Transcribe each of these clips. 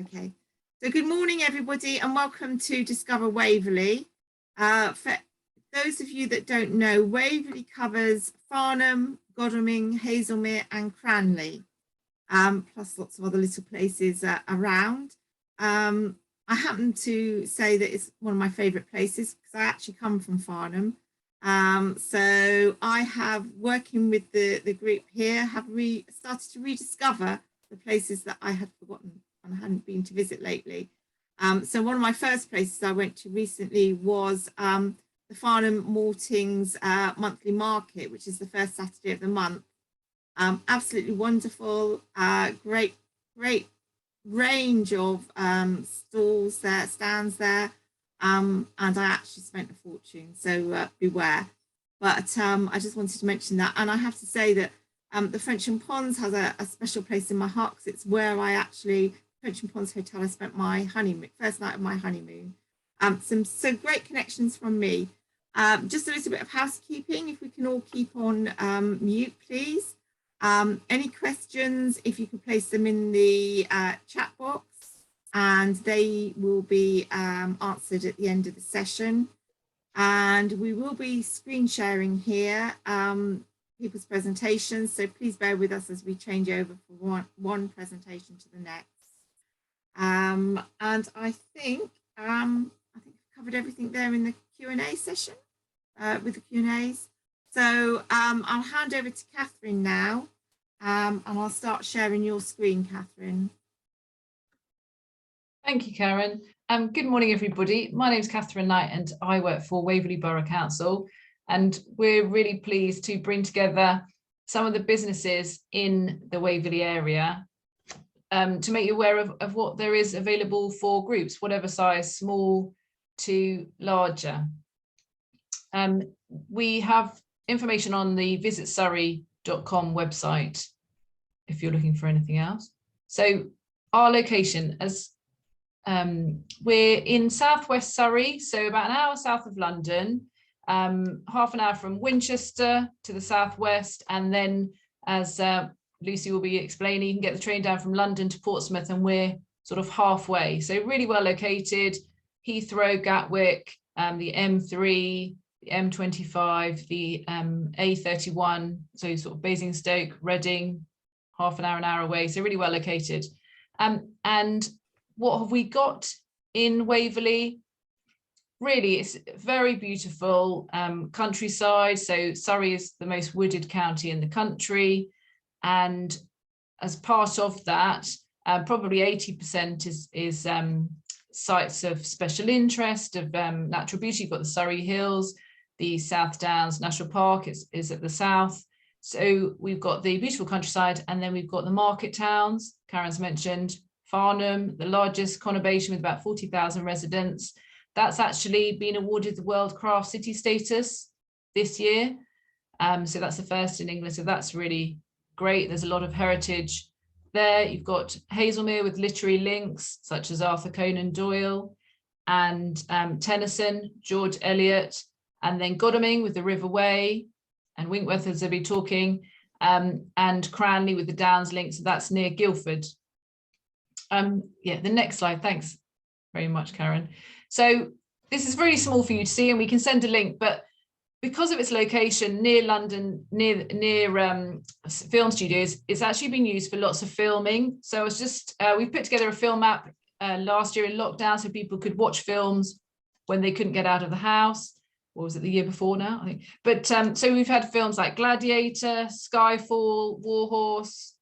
Okay, so good morning everybody and welcome to Discover Waverley. For those of you that don't know, Waverley covers Farnham, Godalming, Hazelmere and Cranley, plus lots of other little places around. I happen to say that it's one of my favourite places because I actually come from Farnham. So I have, working with the group here, have started to rediscover the places that I had forgotten and I hadn't been to visit lately. So one of my first places I went to recently was the Farnham Maltings monthly market, which is the first Saturday of the month. Absolutely wonderful, great range of stalls there, stands there, and I actually spent a fortune, so beware. But I just wanted to mention that, and I have to say that the French and Ponds has a special place in my heart because it's where I actually, French and Ponds Hotel, I spent my honeymoon, first night of my honeymoon. So great connections from me. Just a little bit of housekeeping, if we can all keep on mute, please. Any questions, if you could place them in the chat box and they will be answered at the end of the session. And we will be screen sharing here people's presentations, so please bear with us as we change over from one presentation to the next. And I think I've covered everything there in the Q&A session with the Q&As. So I'll hand over to Catherine now, and I'll start sharing your screen, Catherine. Thank you, Karen. Good morning, everybody. My name is Catherine Knight and I work for Waverley Borough Council. And we're really pleased to bring together some of the businesses in the Waverley area to make you aware of what there is available for groups, whatever size, small to larger. We have information on the visitsurrey.com website if you're looking for anything else. So our location, as we're in southwest Surrey, so about an hour south of London, half an hour from Winchester to the southwest, and then as Lucy will be explaining, you can get the train down from London to Portsmouth, and we're sort of halfway. So really well located. Heathrow, Gatwick, the M3, the M25, the A31, so sort of Basingstoke, Reading, half an hour away. So really well located. And what have we got in Waverley? Really, it's very beautiful countryside. So Surrey is the most wooded county in the country. And as part of that, probably 80% is sites of special interest, of natural beauty. You've got the Surrey Hills, the South Downs National Park is at the south. So we've got the beautiful countryside, and then we've got the market towns. Karen's mentioned Farnham, the largest Accommodation with about 40,000 residents. That's actually been awarded the World Craft City status this year. So that's the first in England. So that's really great. There's a lot of heritage there. You've got Hazelmere with literary links such as Arthur Conan Doyle and Tennyson, George Eliot, and then Godalming with the River Wey and Winkworth, as they'll be talking, and Cranley with the Downs links. So that's near Guildford. Yeah, the next slide. Thanks very much, Karen. So this is really small for you to see, and we can send a link, but because of its location near London, near film studios, it's actually been used for lots of filming. So it's just, we've put together a film app last year in lockdown so people could watch films when they couldn't get out of the house. What was it, the year before now, I think? But so we've had films like Gladiator, Skyfall, Warhorse,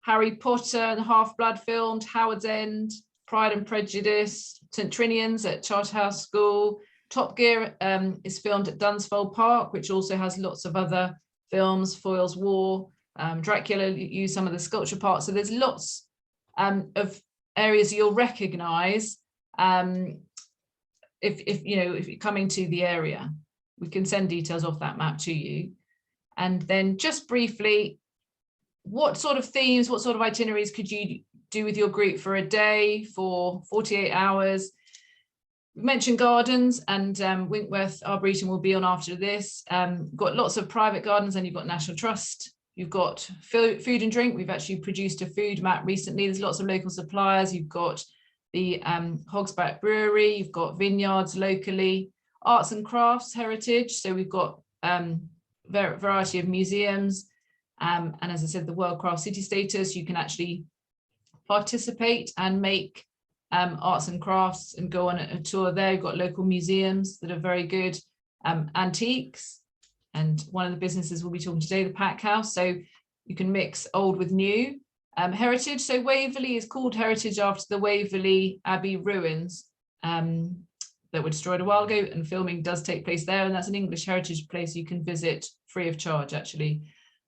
Harry Potter and the Half-Blood filmed, Howard's End, Pride and Prejudice, St Trinian's at Charterhouse School. Top Gear is filmed at Dunsfold Park, which also has lots of other films, Foyle's War, Dracula used some of the sculpture parts. So there's lots of areas you'll recognise if you're coming to the area. We can send details off that map to you. And then just briefly, what sort of themes, what sort of itineraries could you do with your group for a day, for 48 hours? We mentioned gardens, and Winkworth Arboretum will be on after this. Got lots of private gardens, and you've got National Trust. You've got food and drink. We've actually produced a food map recently. There's lots of local suppliers. You've got the Hogsback Brewery, you've got vineyards locally, arts and crafts heritage. So we've got variety of museums. And as I said, the World Craft City status, you can actually participate and make arts and crafts and go on a tour there. You've got local museums that are very good, antiques, and one of the businesses we'll be talking today, the Pack House. So you can mix old with new. Heritage, so Waverley is called heritage after the Waverley Abbey ruins that were destroyed a while ago, and filming does take place there, and that's an English heritage place you can visit free of charge actually.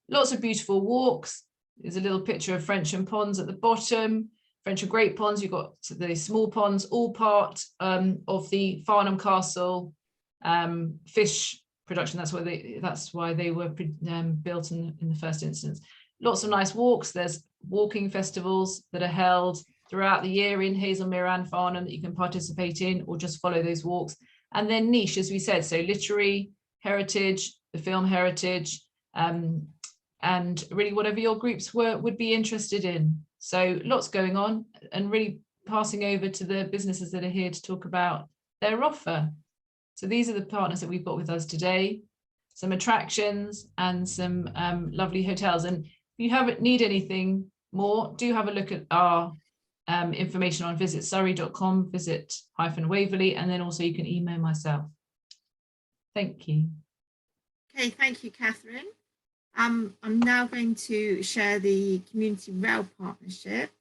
Lots of beautiful walks. There's a little picture of Frensham Ponds at the bottom. Frensham Great Ponds, you've got the small ponds, all part of the Farnham Castle fish production. That's why they were built in the first instance. Lots of nice walks. There's walking festivals that are held throughout the year in Hazelmere and Farnham that you can participate in, or just follow those walks. And then niche, as we said, so literary heritage, the film heritage, and really whatever your groups would be interested in. So lots going on, and really passing over to the businesses that are here to talk about their offer. So these are the partners that we've got with us today, some attractions and some lovely hotels. And if you need anything more, do have a look at our information on visitsurrey.com, visit-Waverley, and then also you can email myself. Thank you. Okay, thank you, Catherine. I'm now going to share the Community Rail Partnership,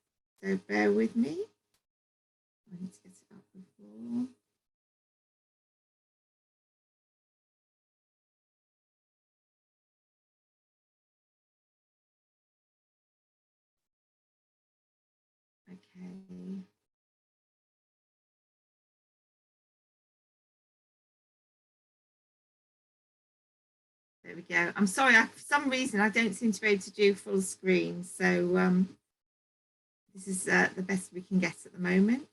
so bear with me. I need to get it up before. Okay. There we go. I'm sorry, for some reason I don't seem to be able to do full screen, so this is the best we can get at the moment.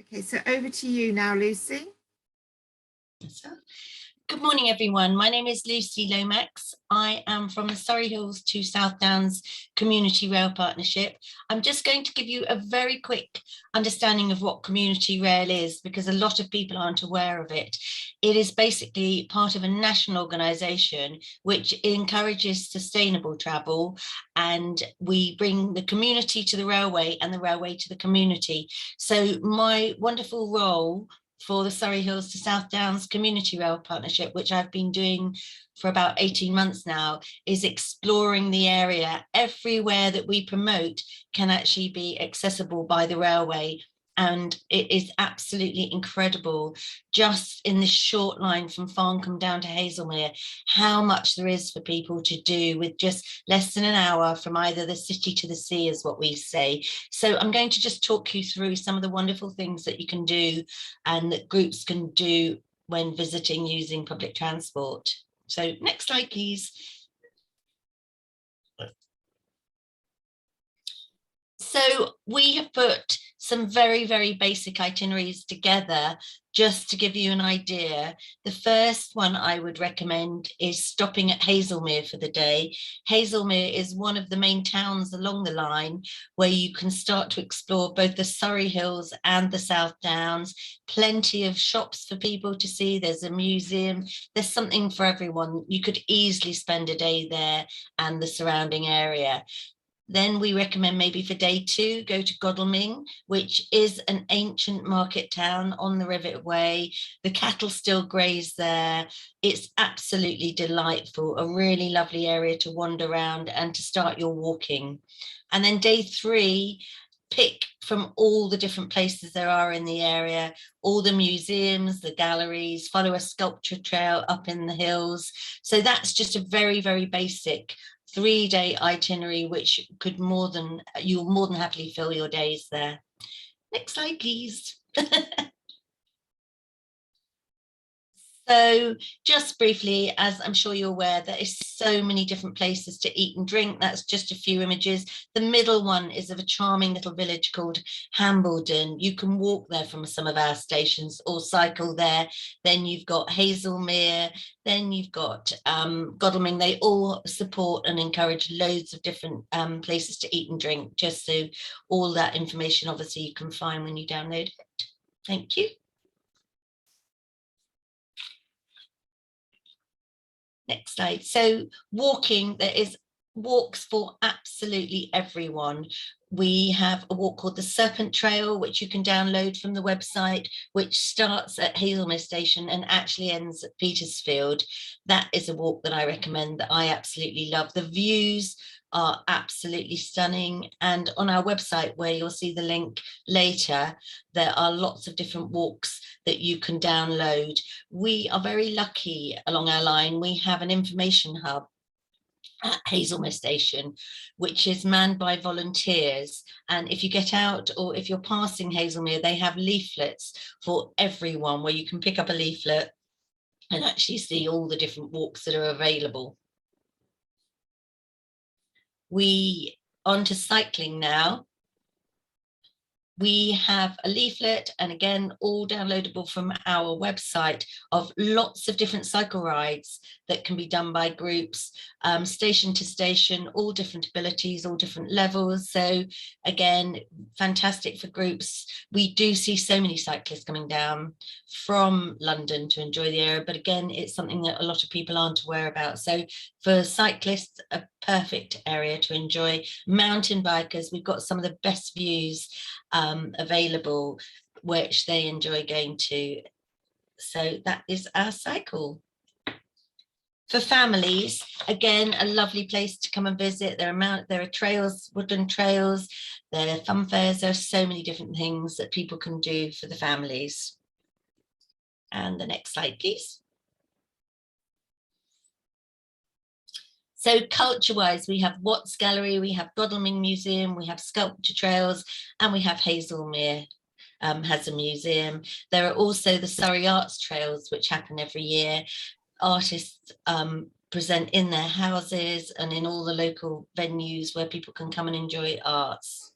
Okay, so over to you now, Lucy. Good morning, everyone. My name is Lucy Lomax. I am from the Surrey Hills to South Downs Community Rail Partnership. I'm just going to give you a very quick understanding of what Community Rail is, because a lot of people aren't aware of it. It is basically part of a national organisation which encourages sustainable travel, and we bring the community to the railway and the railway to the community. So my wonderful role for the Surrey Hills to South Downs Community Rail Partnership, which I've been doing for about 18 months now, is exploring the area. Everywhere that we promote can actually be accessible by the railway. And it is absolutely incredible, just in this short line from Farnham down to Hazelmere, how much there is for people to do with just less than an hour from either the city to the sea, is what we say. So I'm going to just talk you through some of the wonderful things that you can do and that groups can do when visiting using public transport. So next slide, please. So we have put some very, very basic itineraries together just to give you an idea. The first one I would recommend is stopping at Hazelmere for the day. Hazelmere is one of the main towns along the line where you can start to explore both the Surrey Hills and the South Downs. Plenty of shops for people to see. There's a museum. There's something for everyone. You could easily spend a day there and the surrounding area. Then we recommend maybe for day 2, go to Godalming, which is an ancient market town on the Rivet Way. The cattle still graze there. It's absolutely delightful, a really lovely area to wander around and to start your walking. And then day 3, pick from all the different places there are in the area, all the museums, the galleries, follow a sculpture trail up in the hills. So that's just a very, very basic 3-day itinerary, which could you'll more than happily fill your days there. Next slide, please. So just briefly, as I'm sure you're aware, there is so many different places to eat and drink. That's just a few images. The middle one is of a charming little village called Hambledon. You can walk there from some of our stations or cycle there. Then you've got Hazelmere, then you've got Godalming. They all support and encourage loads of different places to eat and drink, just so all that information obviously you can find when you download it. Thank you. Next slide. So walking, there is walks for absolutely everyone. We have a walk called the Serpent Trail, which you can download from the website, which starts at Hazelmere Station and actually ends at Petersfield. That is a walk that I recommend, that I absolutely love. The views are absolutely stunning. And on our website, where you'll see the link later, there are lots of different walks that you can download. We are very lucky along our line. We have an information hub at Hazelmere Station, which is manned by volunteers. And if you get out, or if you're passing Hazelmere, they have leaflets for everyone where you can pick up a leaflet and actually see all the different walks that are available. On to cycling now. We have a leaflet, and again, all downloadable from our website, of lots of different cycle rides that can be done by groups, station to station, all different abilities, all different levels. So again, fantastic for groups. We do see so many cyclists coming down from London to enjoy the area, but again, it's something that a lot of people aren't aware about. So for cyclists, a perfect area to enjoy. Mountain bikers, we've got some of the best views available, which they enjoy going to. So that is our cycle. For families, again, a lovely place to come and visit. There are trails, woodland trails, there are fun fairs. There are so many different things that people can do for the families. And the next slide, please. So culture-wise, we have Watts Gallery, we have Godalming Museum, we have Sculpture Trails, and we have Hazelmere has a museum. There are also the Surrey Arts Trails, which happen every year. Artists present in their houses and in all the local venues where people can come and enjoy arts.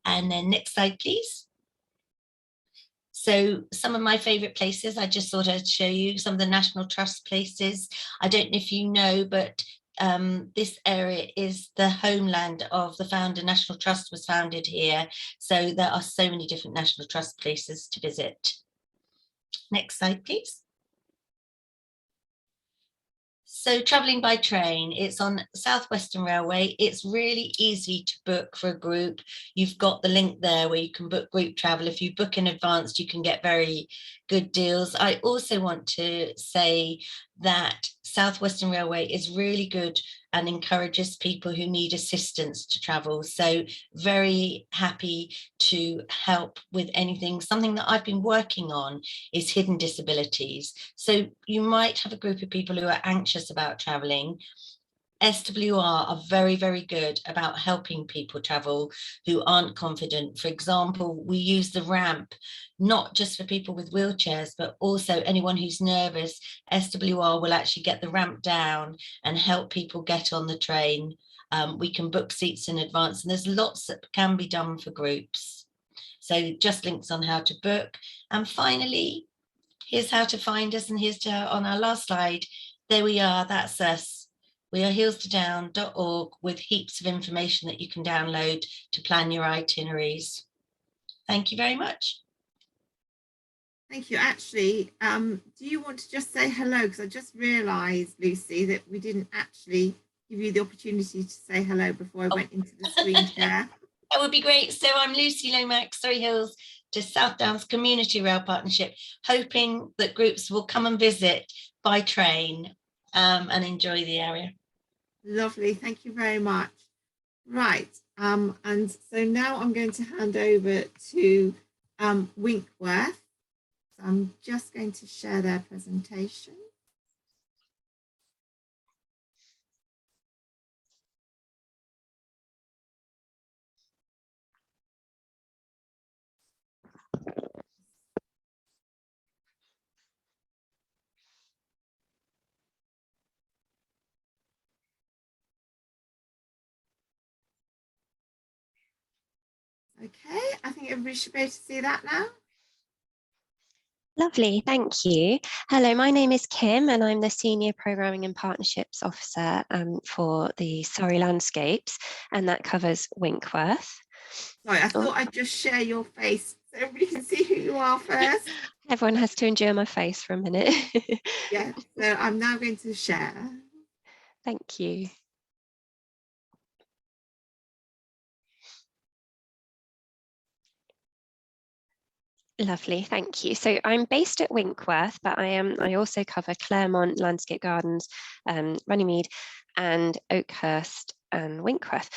And then next slide, please. So some of my favourite places, I just thought I'd show you some of the National Trust places. I don't know if you know, but this area is the homeland of the founder. National Trust was founded here. So there are so many different National Trust places to visit. Next slide, please. So travelling by train, it's on South Western Railway. It's really easy to book for a group. You've got the link there where you can book group travel. If you book in advance, you can get very good deals. I also want to say that South Western Railway is really good and encourages people who need assistance to travel. So very happy to help with anything. Something that I've been working on is hidden disabilities. So you might have a group of people who are anxious about traveling. SWR are very, very good about helping people travel who aren't confident. For example, we use the ramp, not just for people with wheelchairs, but also anyone who's nervous. SWR will actually get the ramp down and help people get on the train. We can book seats in advance, and there's lots that can be done for groups. So just links on how to book. And finally, here's how to find us, and here's on our last slide. There we are, that's us. We are heelstodown.org with heaps of information that you can download to plan your itineraries. Thank you very much. Thank you. Actually, do you want to just say hello? Because I just realised, Lucy, that we didn't actually give you the opportunity to say hello before I went into the screen share. That would be great. So I'm Lucy Lomax, Surrey Hills to South Downs Community Rail Partnership, hoping that groups will come and visit by train and enjoy the area. Lovely, thank you very much. Right, and so now I'm going to hand over to Winkworth. So I'm just going to share their presentation. Okay, I think everybody should be able to see that now. Lovely, thank you. Hello, my name is Kim and I'm the Senior Programming and Partnerships Officer for the Surrey Landscapes, and that covers Winkworth. Sorry, I thought I'd just share your face so everybody can see who you are first. Everyone has to endure my face for a minute. Yeah, so I'm now going to share. Thank you. Lovely, thank you. So I'm based at Winkworth, but I also cover Claremont, Landscape Gardens, Runnymede, and Oakhurst and Winkworth.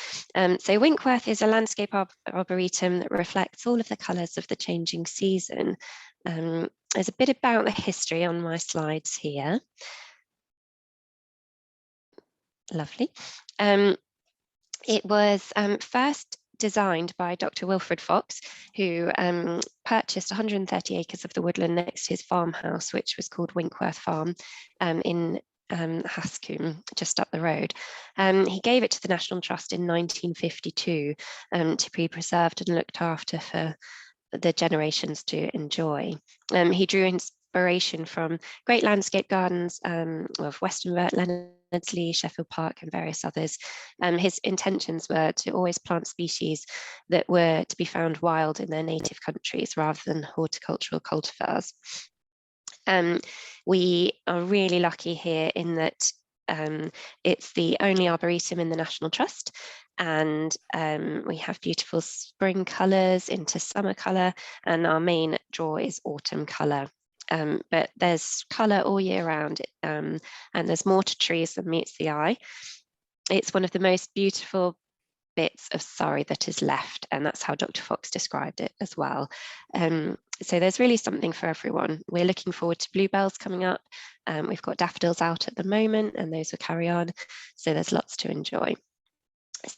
So Winkworth is a landscape arboretum that reflects all of the colours of the changing season. There's a bit about the history on my slides here. Lovely. It was first designed by Dr. Wilfred Fox, who purchased 130 acres of the woodland next to his farmhouse, which was called Winkworth Farm in Hascombe, just up the road. He gave it to the National Trust in 1952 to be preserved and looked after for the generations to enjoy. He drew inspiration from great landscape gardens of Westonbirt, Leonardslee, Sheffield Park and various others. His intentions were to always plant species that were to be found wild in their native countries rather than horticultural cultivars. We are really lucky here in that it's the only arboretum in the National Trust, and we have beautiful spring colours into summer colour, and our main draw is autumn colour. But there's colour all year round, and there's more to trees than meets the eye. It's one of the most beautiful bits of Surrey that is left, and that's how Dr. Fox described it as well. So there's really something for everyone. We're looking forward to bluebells coming up. We've got daffodils out at the moment, and those will carry on. So there's lots to enjoy.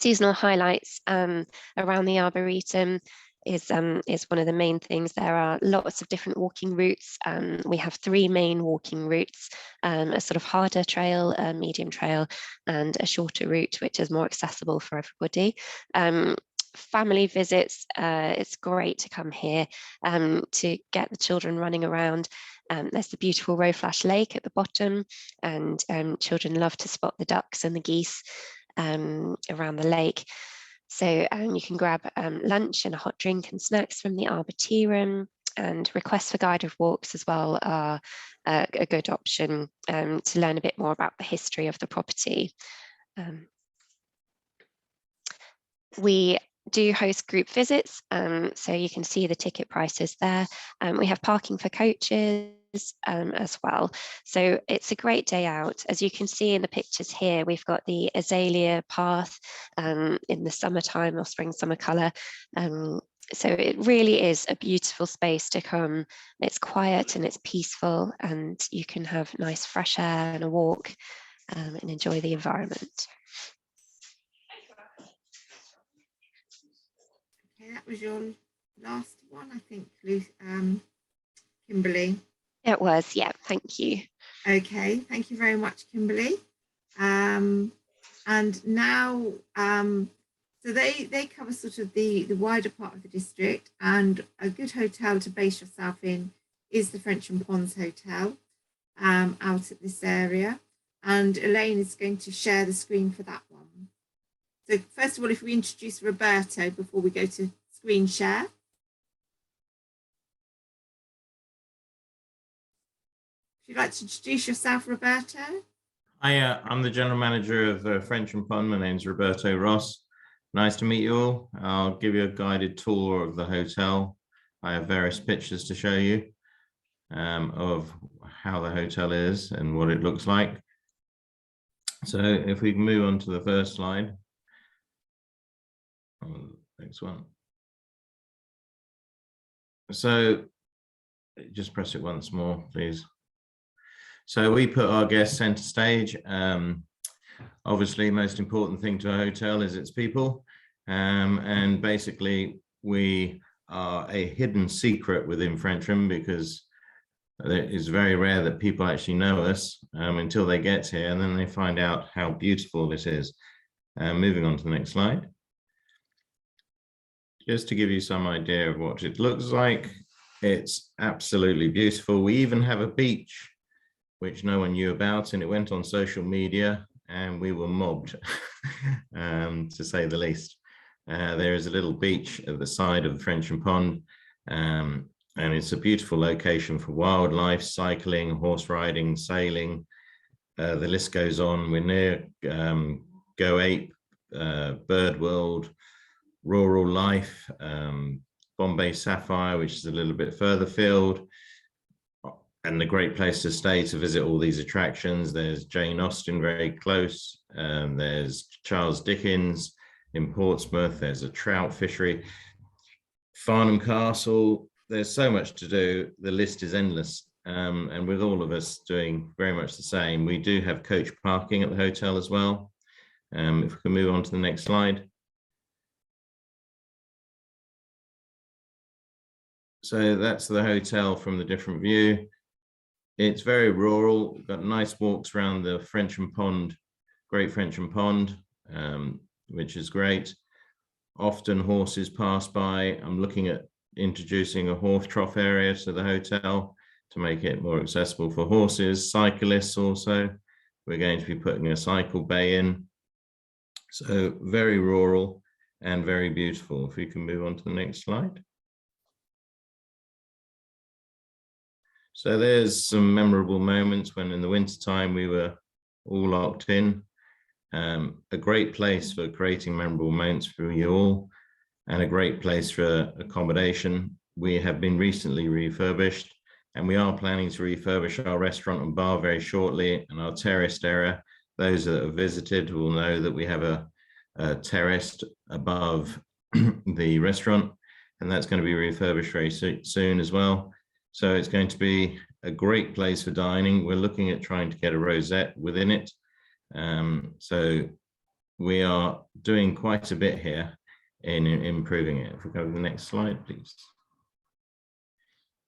Seasonal highlights around the Arboretum is one of the main things. There are lots of different walking routes. We have 3 main walking routes, a sort of harder trail, a medium trail, and a shorter route, which is more accessible for everybody. Family visits, it's great to come here to get the children running around. There's the beautiful Rowflash Lake at the bottom, and children love to spot the ducks and the geese around the lake. So you can grab lunch and a hot drink and snacks from the Arboretum, and requests for guided walks as well are a good option to learn a bit more about the history of the property. We do host group visits, so you can see the ticket prices there. We have parking for coaches as well, so it's a great day out. As you can see in the pictures here, we've got the azalea path in the summertime or spring summer colour. So it really is a beautiful space to come. It's quiet and it's peaceful, and you can have nice fresh air and a walk and enjoy the environment. Okay, that was your last one, I think, Kimberly. It was, yeah, thank you. Okay, thank you very much, Kimberly. And now, so they cover sort of the wider part of the district, and a good hotel to base yourself in is the French and Ponds Hotel out at this area. And Elaine is going to share the screen for that one. So first of all, if we introduce Roberto before we go to screen share. If you'd like to introduce yourself, Roberto. Hi, I'm the General Manager of French and Pond. My name's Roberto Ross. Nice to meet you all. I'll give you a guided tour of the hotel. I have various pictures to show you of how the hotel is and what it looks like. So if we can move on to the first slide. Next one. So just press it once more, please. So we put our guests center stage. Obviously, most important thing to a hotel is its people. And basically, we are a hidden secret within Frensham, because it is very rare that people actually know us until they get here, and then they find out how beautiful this is. Moving on to the next slide. just to give you some idea of what it looks like, it's absolutely beautiful. We even have a beach, which no one knew about, and it went on social media, and we were mobbed, to say the least. There is a little beach at the side of the Frensham Pond, and it's a beautiful location for wildlife, cycling, horse riding, sailing. The list goes on. We're near Go Ape, Bird World, Rural Life, Bombay Sapphire, which is a little bit further field, and a great place to stay to visit all these attractions. There's Jane Austen very close, there's Charles Dickens in Portsmouth, there's a trout fishery, Farnham Castle. There's so much to do, the list is endless, and with all of us doing very much the same. We do have coach parking at the hotel as well. If we can move on to the next slide. So that's the hotel from the different view. It's very rural. We've got nice walks around the Frensham Pond, Great Frensham Pond, which is great. Often horses pass by. I'm looking at introducing a horse trough area to the hotel to make it more accessible for horses, cyclists also. We're going to be putting a cycle bay in. So very rural and very beautiful. If we can move on to the next slide. So there's some memorable moments when in the wintertime we were all locked in. A great place for creating memorable moments for you all, and a great place for accommodation. We have been recently refurbished, and we are planning to refurbish our restaurant and bar very shortly, and our terraced area. Those that have visited will know that we have a terrace above the restaurant, and that's going to be refurbished very soon as well. So it's going to be a great place for dining. We're looking at trying to get a rosette within it. So we are doing quite a bit here in improving it. If we go to the next slide, please.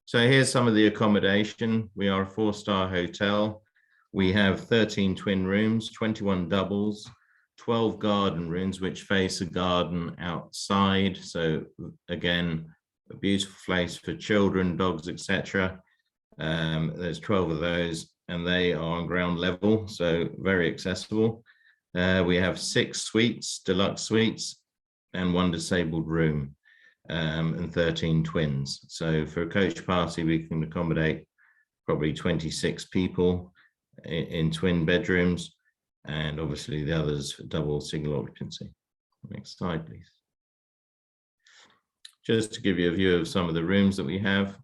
So here's some of the accommodation. We are a 4-star hotel. We have 13 twin rooms, 21 doubles, 12 garden rooms, which face a garden outside. So again, a beautiful place for children, dogs, etc. There's 12 of those, and they are on ground level, so very accessible. We have 6 suites, deluxe suites, and 1 disabled room, and 13 twins. So for a coach party, we can accommodate probably 26 people in twin bedrooms, and obviously the others double single occupancy. Next slide, please. Just to give you a view of some of the rooms that we have.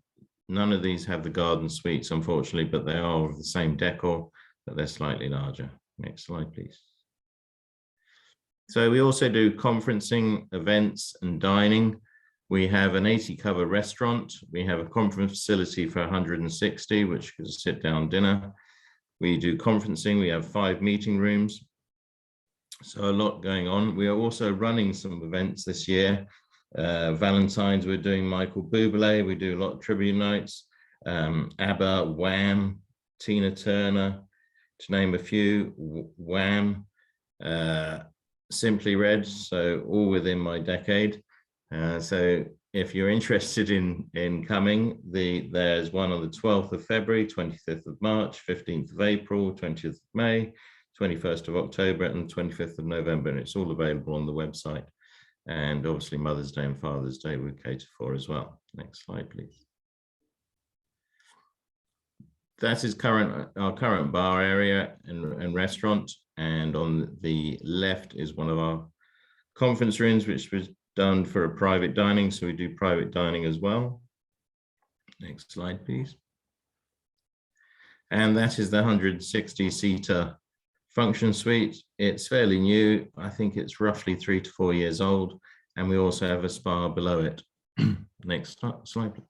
None of these have the garden suites, unfortunately, but they are of the same decor, but they're slightly larger. Next slide, please. So we also do conferencing, events, and dining. We have an 80-cover restaurant. We have a conference facility for 160, which is a sit-down dinner. We do conferencing. We have 5 meeting rooms. So a lot going on. We are also running some events this year. Valentine's, we're doing Michael Bublé. We do a lot of tribute nights. ABBA, Wham, Tina Turner, to name a few. Wham, Simply Red, so all within my decade. So if you're interested in coming, there's one on the 12th of February, 25th of March, 15th of April, 20th of May, 21st of October, and 25th of November, and it's all available on the website. And obviously Mother's Day and Father's Day we cater for as well. Next slide, please. That is our current bar area and restaurant. And on the left is one of our conference rooms, which was done for a private dining. So we do private dining as well. Next slide, please. And that is the 160-seater function suite. It's fairly new. I think it's roughly 3 to 4 years old. And we also have a spa below it. Next slide, please.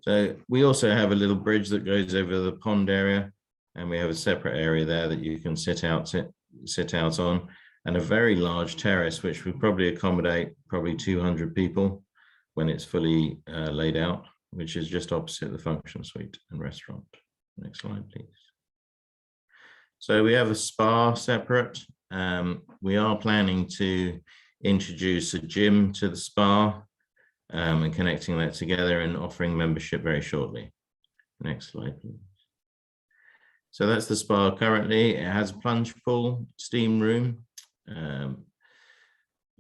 So we also have a little bridge that goes over the pond area, and we have a separate area there that you can sit out on, and a very large terrace, which will probably accommodate 200 people when it's fully laid out, which is just opposite the function suite and restaurant. Next slide, please. So we have a spa separate. We are planning to introduce a gym to the spa and connecting that together and offering membership very shortly. Next slide, please. So that's the spa currently. It has a plunge pool, steam room,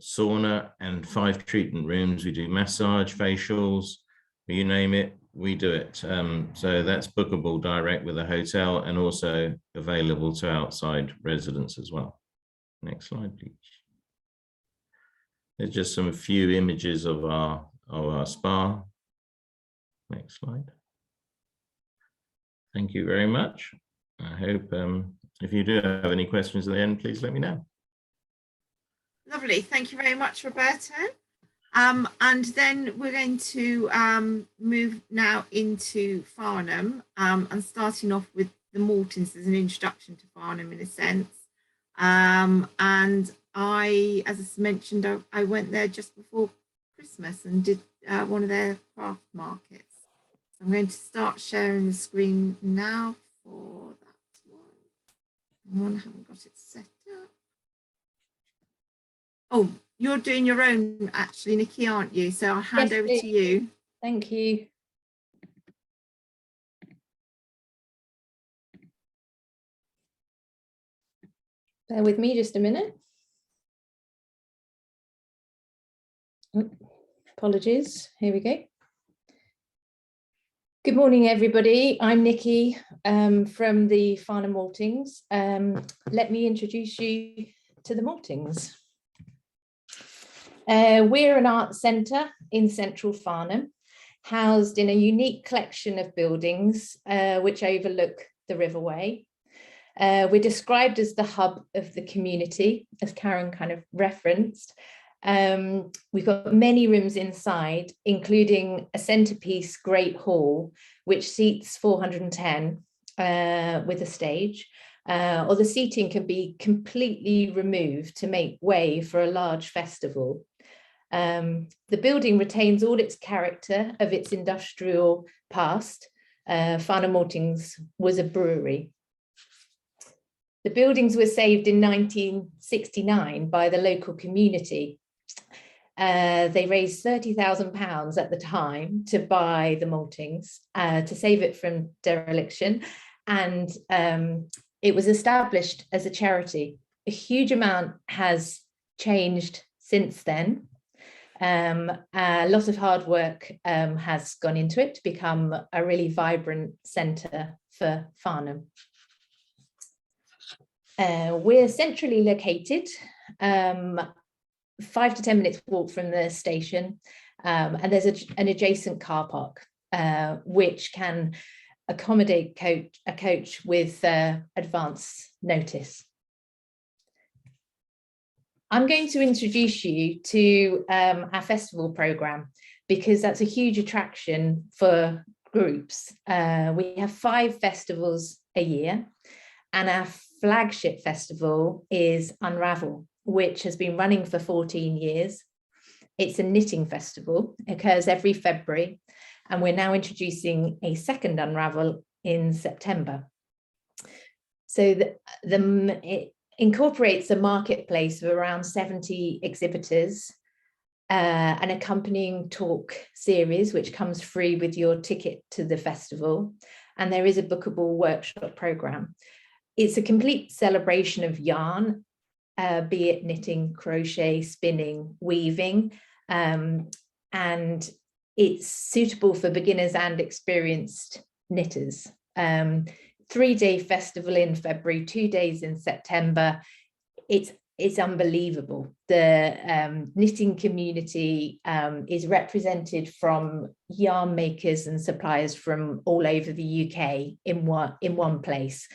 sauna, and 5 treatment rooms. We do massage, facials, you name it, we do it. So that's bookable direct with a hotel and also available to outside residents as well. Next slide, please. There's just some few images of our spa. Next slide. Thank you very much. I hope if you do have any questions at the end, please let me know. Lovely. Thank you very much, Roberto. And then we're going to move now into Farnham and starting off with the Maltings as an introduction to Farnham in a sense. And I, as I mentioned, I went there just before Christmas and did one of their craft markets. So I'm going to start sharing the screen now for that one. I haven't got it set up. Oh, you're doing your own actually, Nikki, aren't you? So I'll hand over to you. Thank you. Bear with me just a minute. Oh, apologies. Here we go. Good morning, everybody. I'm Nikki from the Farnham Maltings. Let me introduce you to the Maltings. We're an art centre in central Farnham, housed in a unique collection of buildings which overlook the Riverway. We're described as the hub of the community, as Karen kind of referenced. We've got many rooms inside, including a centrepiece Great Hall, which seats 410 with a stage. Or the seating can be completely removed to make way for a large festival. The building retains all its character of its industrial past. Farnham Maltings was a brewery. The buildings were saved in 1969 by the local community. They raised £30,000 at the time to buy the Maltings, to save it from dereliction, and it was established as a charity. A huge amount has changed since then. A lot of hard work has gone into it to become a really vibrant centre for Farnham. We're centrally located, 5 to 10 minutes walk from the station, and there's an adjacent car park which can accommodate a coach with advance notice. I'm going to introduce you to our festival programme because that's a huge attraction for groups. We have 5 festivals a year, and our flagship festival is Unravel, which has been running for 14 years. It's a knitting festival. It occurs every February, and we're now introducing a second Unravel in September. So it incorporates a marketplace of around 70 exhibitors, an accompanying talk series, which comes free with your ticket to the festival, and there is a bookable workshop programme. It's a complete celebration of yarn, be it knitting, crochet, spinning, weaving, and it's suitable for beginners and experienced knitters. 3-day festival in February, 2 days in September. It's unbelievable. The knitting community is represented from yarn makers and suppliers from all over the UK in one place.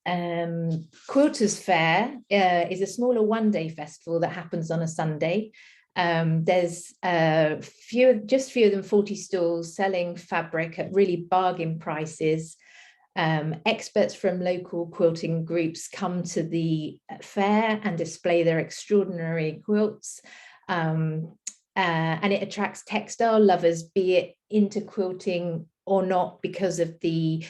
Quilters Fair is a smaller 1-day festival that happens on a Sunday. There's just fewer than 40 stalls selling fabric at really bargain prices. Experts from local quilting groups come to the fair and display their extraordinary quilts, and it attracts textile lovers, be it into quilting or not, because of the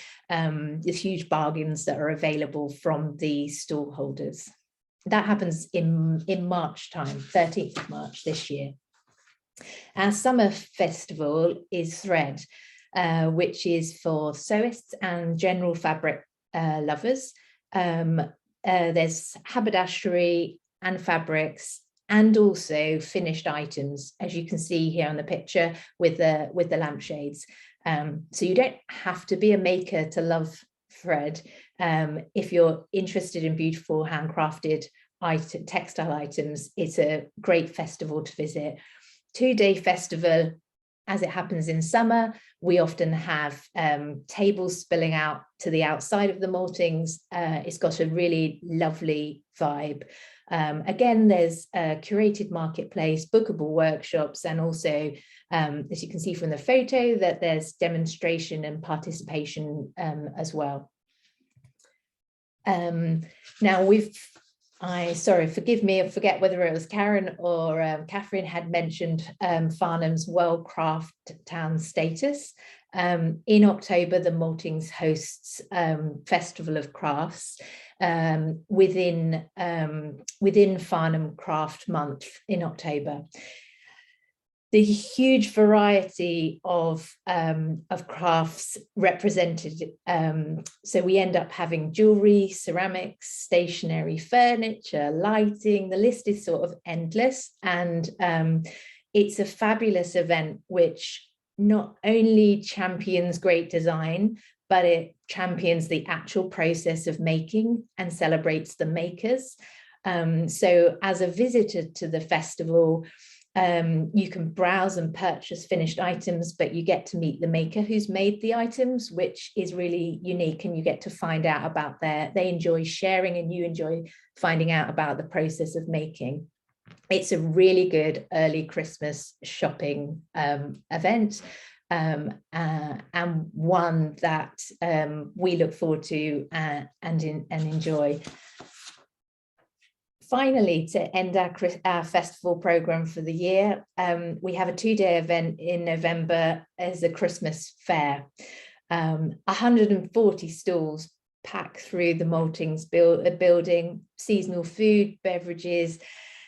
huge bargains that are available from the stall holders. that happens in March time, 13th of March this year. Our summer festival is Thread, which is for sewists and general fabric lovers. There's haberdashery and fabrics, and also finished items, as you can see here on the picture with the lampshades. So you don't have to be a maker to love thread. If you're interested in beautiful handcrafted textile items, it's a great festival to visit. 2-day festival. As it happens in summer, we often have tables spilling out to the outside of the Maltings. It's got a really lovely vibe. Again, there's a curated marketplace, bookable workshops, and also, as you can see from the photo, that there's demonstration and participation as well. Now sorry, forgive me, I forget whether it was Karen or Catherine had mentioned Farnham's World Craft Town status. In October, the Maltings hosts Festival of Crafts within Farnham Craft Month in October. The huge variety of crafts represented. So we end up having jewelry, ceramics, stationery, furniture, lighting. The list is sort of endless, and it's a fabulous event which not only champions great design, but it champions the actual process of making and celebrates the makers. So as a visitor to the festival, you can browse and purchase finished items, but you get to meet the maker who's made the items, which is really unique, and you get to find out about they enjoy sharing, and you enjoy finding out about the process of making. It's a really good early Christmas shopping event, and one that we look forward to and enjoy. Finally, to end our festival programme for the year, we have a 2-day event in November as a Christmas fair. 140 stalls pack through the Maltings building, seasonal food, beverages,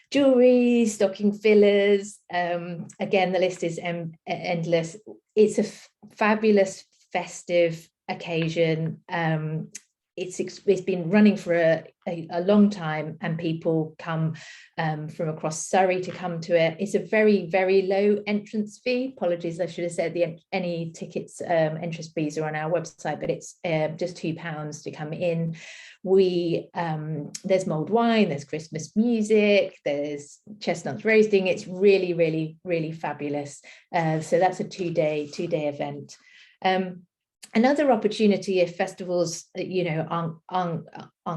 jewelry, stocking fillers. Again, the list is endless. It's a fabulous festive occasion. It's been running for a long time, and people come from across Surrey to come to it. It's a very, very low entrance fee. Apologies, I should have said any tickets entrance fees are on our website, but it's just £2 to come in. There's mulled wine, there's Christmas music, there's chestnuts roasting. It's really, really, really fabulous. So that's a two-day event. Another opportunity, if festivals, aren't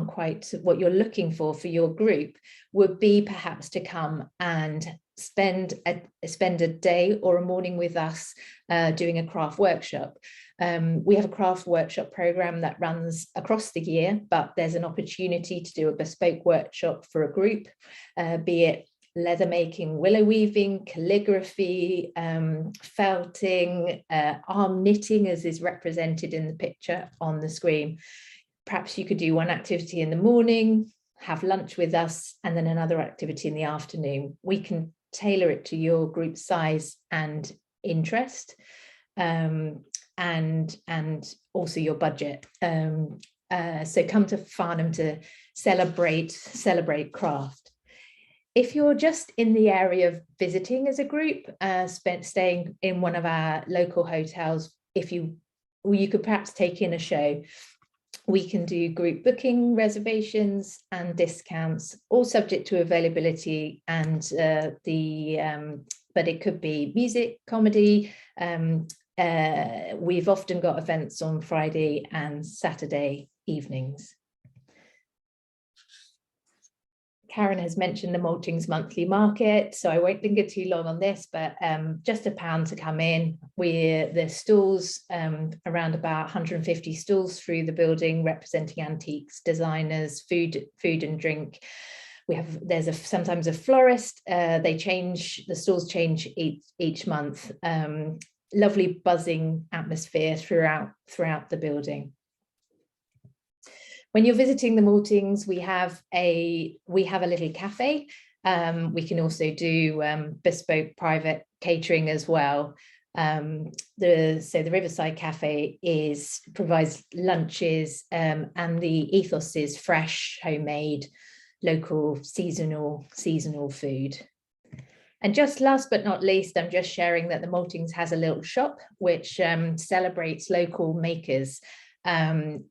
quite what you're looking for your group, would be perhaps to come and spend a day or a morning with us doing a craft workshop. We have a craft workshop program that runs across the year, but there's an opportunity to do a bespoke workshop for a group, be it leather making, willow weaving, calligraphy, felting, arm knitting, as is represented in the picture on the screen. Perhaps you could do one activity in the morning, have lunch with us, and then another activity in the afternoon. We can tailor it to your group size and interest, and also your budget. So come to Farnham to celebrate craft. If you're just in the area of visiting as a group, staying in one of our local hotels, you could perhaps take in a show. We can do group booking, reservations and discounts, all subject to availability, and but it could be music, comedy. We've often got events on Friday and Saturday evenings. Karen has mentioned the Maltings monthly market, so I won't linger too long on this, but just £1 to come in. The stalls, around about 150 stalls through the building, representing antiques, designers, food and drink. There's sometimes a florist. The stalls change each month. Lovely buzzing atmosphere throughout the building. When you're visiting the Maltings, we have a little cafe. We can also do bespoke private catering as well. The Riverside Cafe provides lunches, and the ethos is fresh, homemade, local, seasonal food. And just last but not least, I'm just sharing that the Maltings has a little shop which celebrates local makers. So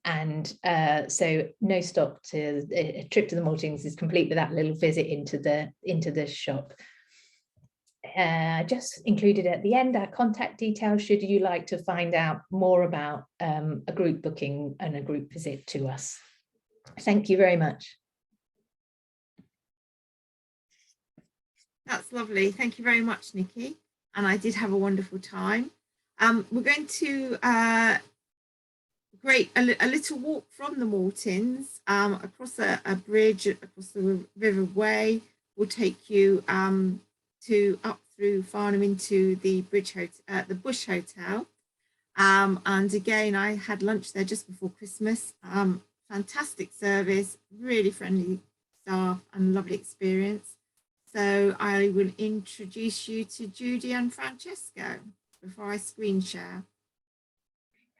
no stop to a trip to the Maltings is complete with that little visit into the shop. Just included at the end our contact details should you like to find out more about a group booking and a group visit to us. Thank you very much. That's lovely. Thank you very much, Nikki. And I did have a wonderful time. We're going to a little walk from the Maltings across a bridge across the River Way. Will take you up through Farnham into the the Bush Hotel. And again, I had lunch there just before Christmas. Fantastic service, really friendly staff, and lovely experience. So I will introduce you to Judy and Francesco before I screen share.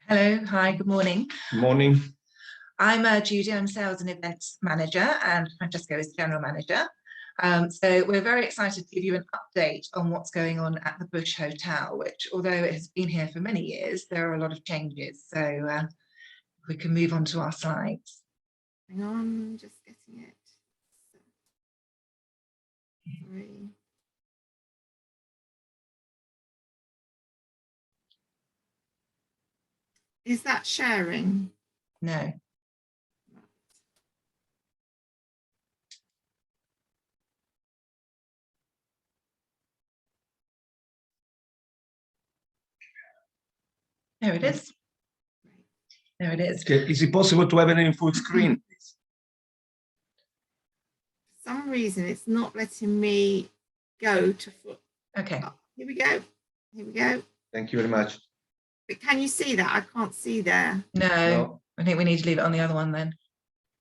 Hello, hi, good morning. Good morning. I'm Judy, I'm Sales and Events Manager, and Francesco is General Manager. So we're very excited to give you an update on what's going on at the Bush Hotel, which, although it has been here for many years, there are a lot of changes. So we can move on to our slides. Hang on, just getting it. Sorry. Is that sharing? No. There it is. There it is. Okay. Is it possible to have it in full screen, please? For some reason, it's not letting me go to foot. Okay. Oh, here we go. Here we go. Thank you very much. But can you see that? I can't see there. No, I think we need to leave it on the other one then.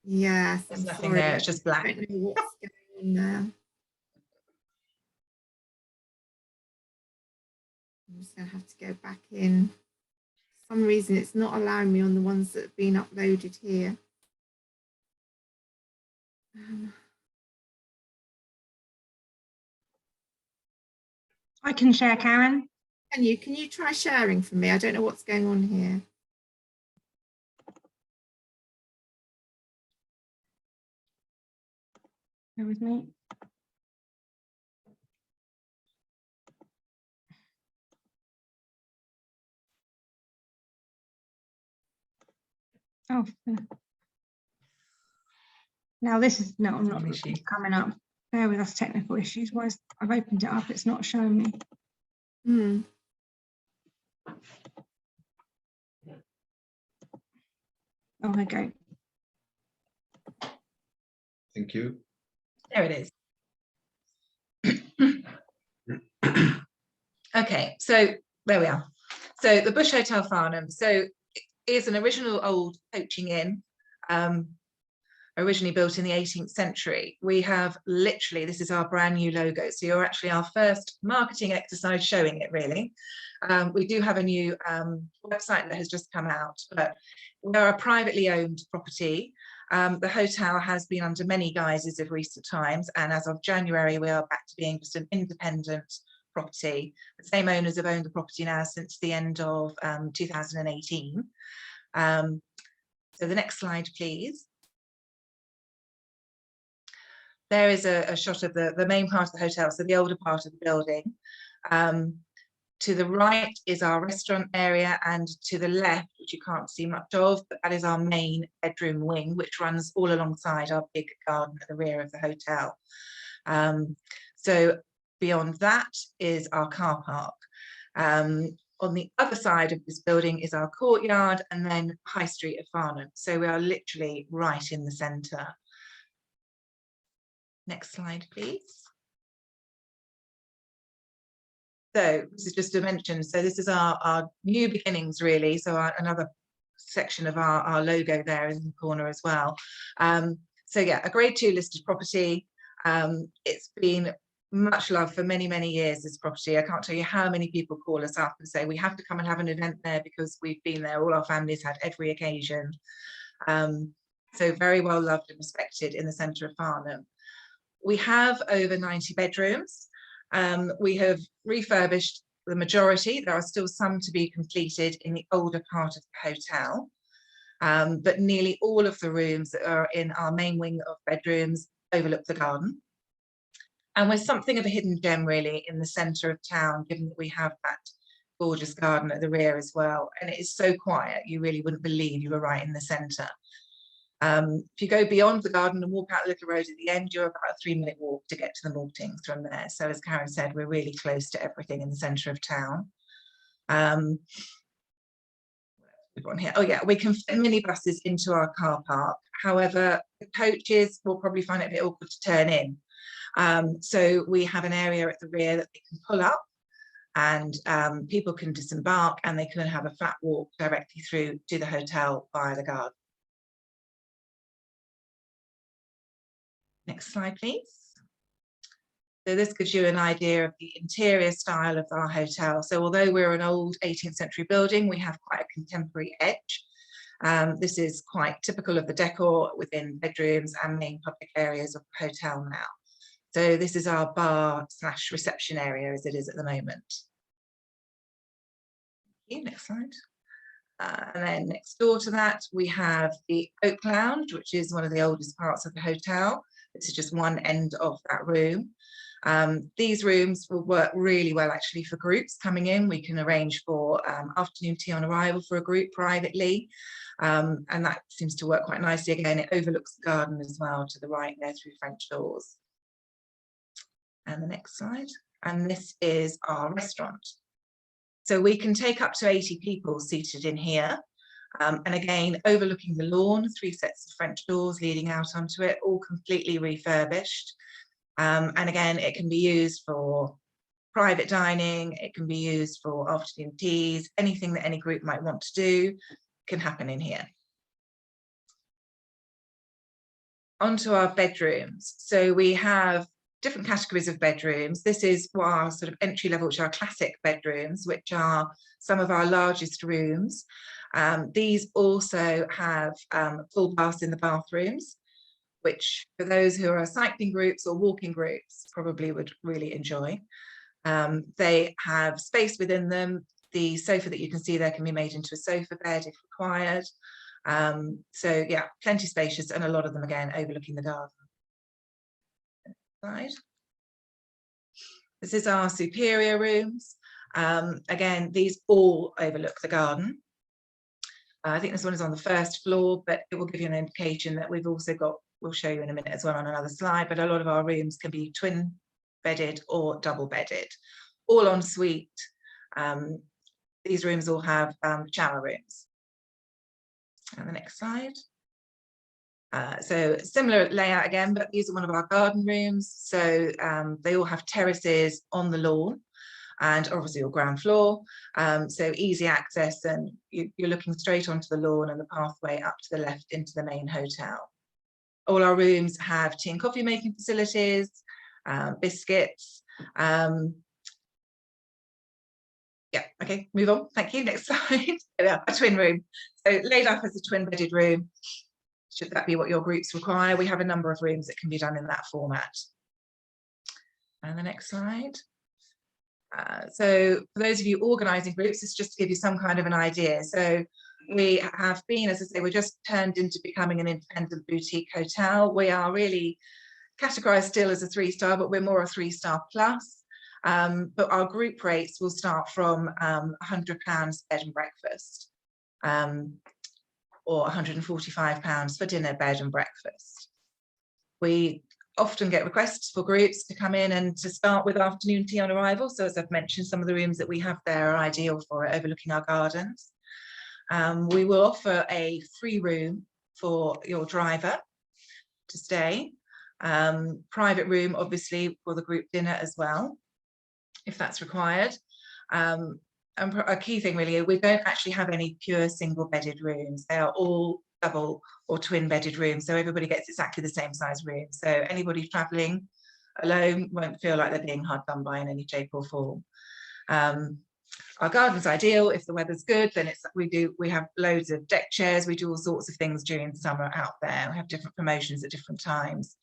Yes. There's I'm nothing sorry. there, it's just black. I don't know what's going on there. I'm just going to have to go back in. For some reason, it's not allowing me on the ones that have been uploaded here. I can share, Karen. Can you try sharing for me? I don't know what's going on here. Bear with me. Oh, now this is no, I'm not coming up. Bear with us, technical issues. Why is I've opened it up? It's not showing me. Hmm. Oh, there you go. Thank you. There it is. Okay, so there we are. So the Bush Hotel Farnham. So it is an original old coaching inn, originally built in the 18th century. We have literally, this is our brand new logo. So you're actually our first marketing exercise showing it, really. We do have a new website that has just come out, but we're a privately owned property. The hotel has been under many guises of recent times, and as of January, we are back to being just an independent property. The same owners have owned the property now since the end of 2018. So the next slide, please. There is a shot of the main part of the hotel, so the older part of the building. To the right is our restaurant area, and to the left, which you can't see much of, but that is our main bedroom wing, which runs all alongside our big garden at the rear of the hotel. So beyond that is our car park. On the other side of this building is our courtyard, and then High Street of Farnham. So we are literally right in the centre. Next slide, please. So this is just to mention, so this is our new beginnings, really. So another section of our logo there in the corner as well. So yeah, a grade 2 listed property. It's been much loved for many, many years, this property. I can't tell you how many people call us up and say, we have to come and have an event there because we've been there, all our families had every occasion. So very well loved and respected in the centre of Farnham. We have over 90 bedrooms. We have refurbished the majority. There are still some to be completed in the older part of the hotel. But nearly all of the rooms that are in our main wing of bedrooms overlook the garden. And we're something of a hidden gem really in the centre of town, given that we have that gorgeous garden at the rear as well. And it is so quiet, you really wouldn't believe you were right in the centre. If you go beyond the garden and walk out the little road at the end, you're about a 3-minute walk to get to the Maltings from there. So as Karen said, we're really close to everything in the centre of town. On here. Oh yeah, we can fit minibuses into our car park. However, the coaches will probably find it a bit awkward to turn in. So we have an area at the rear that they can pull up, and people can disembark and they can have a flat walk directly through to the hotel via the garden. Next slide, please. So this gives you an idea of the interior style of our hotel. So although we're an old 18th century building, we have quite a contemporary edge. This is quite typical of the decor within bedrooms and main public areas of the hotel now. So this is our bar / reception area as it is at the moment. Next slide. And then next door to that, we have the Oak Lounge, which is one of the oldest parts of the hotel. This is just one end of that room. These rooms will work really well actually for groups coming in. We can arrange for afternoon tea on arrival for a group privately, and that seems to work quite nicely. Again, it overlooks the garden as well to the right there through French doors. And the next slide. And this is our restaurant. So we can take up to 80 people seated in here. And again, overlooking the lawn, 3 sets of French doors leading out onto it, all completely refurbished. And again, it can be used for private dining, it can be used for afternoon teas, anything that any group might want to do can happen in here. Onto our bedrooms. So we have different categories of bedrooms. This is our sort of entry level, which are classic bedrooms, which are some of our largest rooms. These also have full baths in the bathrooms, which for those who are cycling groups or walking groups probably would really enjoy. They have space within them. The sofa that you can see there can be made into a sofa bed if required. So yeah, plenty spacious, and a lot of them again overlooking the garden. Slide. This is our superior rooms. Again, these all overlook the garden. I think this one is on the first floor, but it will give you an indication that we've also got, we'll show you in a minute as well on another slide, but a lot of our rooms can be twin bedded or double bedded, all en suite. These rooms all have shower rooms. And the next slide. So similar layout again, but these are one of our garden rooms. So they all have terraces on the lawn and obviously your ground floor. So easy access, and you're looking straight onto the lawn and the pathway up to the left into the main hotel. All our rooms have tea and coffee making facilities, biscuits. Yeah, okay, move on. Thank you. Next slide. Yeah, a twin room. So laid up as a twin bedded room. Should that be what your groups require? We have a number of rooms that can be done in that format. And the next slide. So for those of you organising groups, it's just to give you some kind of an idea. So we have been, as I say, we're just turned into becoming an independent boutique hotel. We are really categorised still as a 3-star, but we're more a 3-star plus. But our group rates will start from £100 bed and breakfast, or £145 for dinner, bed and breakfast. We often get requests for groups to come in and to start with afternoon tea on arrival. So as I've mentioned, some of the rooms that we have there are ideal for it, overlooking our gardens. We will offer a free room for your driver to stay. Private room, obviously, for the group dinner as well, if that's required. a key thing really, we don't actually have any pure single bedded rooms. They are all double or twin bedded rooms, so everybody gets exactly the same size room. So anybody travelling alone won't feel like they're being hard done by in any shape or form. Our garden's ideal. If the weather's good, then we have loads of deck chairs. We do all sorts of things during the summer out there. We have different promotions at different times.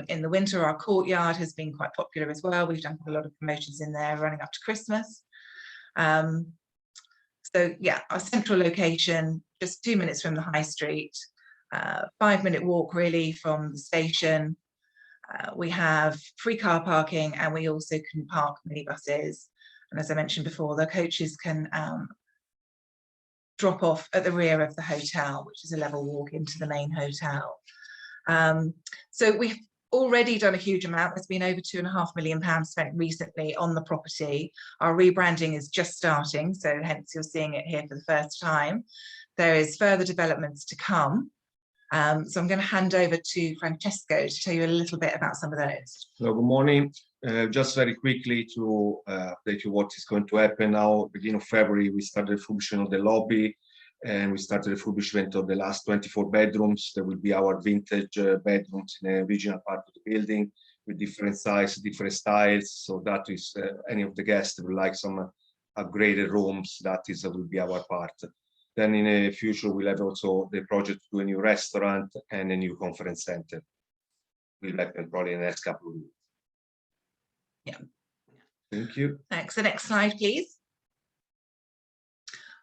In the winter, our courtyard has been quite popular as well. We've done a lot of promotions in there running up to Christmas. So yeah, our central location, just 2 minutes from the high street, 5-minute walk really from the station. We have free car parking, and we also can park minibuses. And as I mentioned before, the coaches can drop off at the rear of the hotel, which is a level walk into the main hotel. So we've already done a huge amount. There's been over £2.5 million spent recently on the property. Our rebranding is just starting, so hence you're seeing it here for the first time. There is further developments to come. So I'm going to hand over to Francesco to tell you a little bit about some of those. So good morning. Just very quickly to update you what is going to happen now. Beginning of February, we started refurbishing of the lobby, and we started refurbishment of the last 24 bedrooms. There will be our vintage bedrooms in the original part of the building with different sizes, different styles. So that is any of the guests that would like some upgraded rooms, that will be our part. Then in the future, we'll have also the project to do a new restaurant and a new conference center. We'll happen probably in the next couple of weeks. Yeah. Thank you. Thanks. The next slide, please.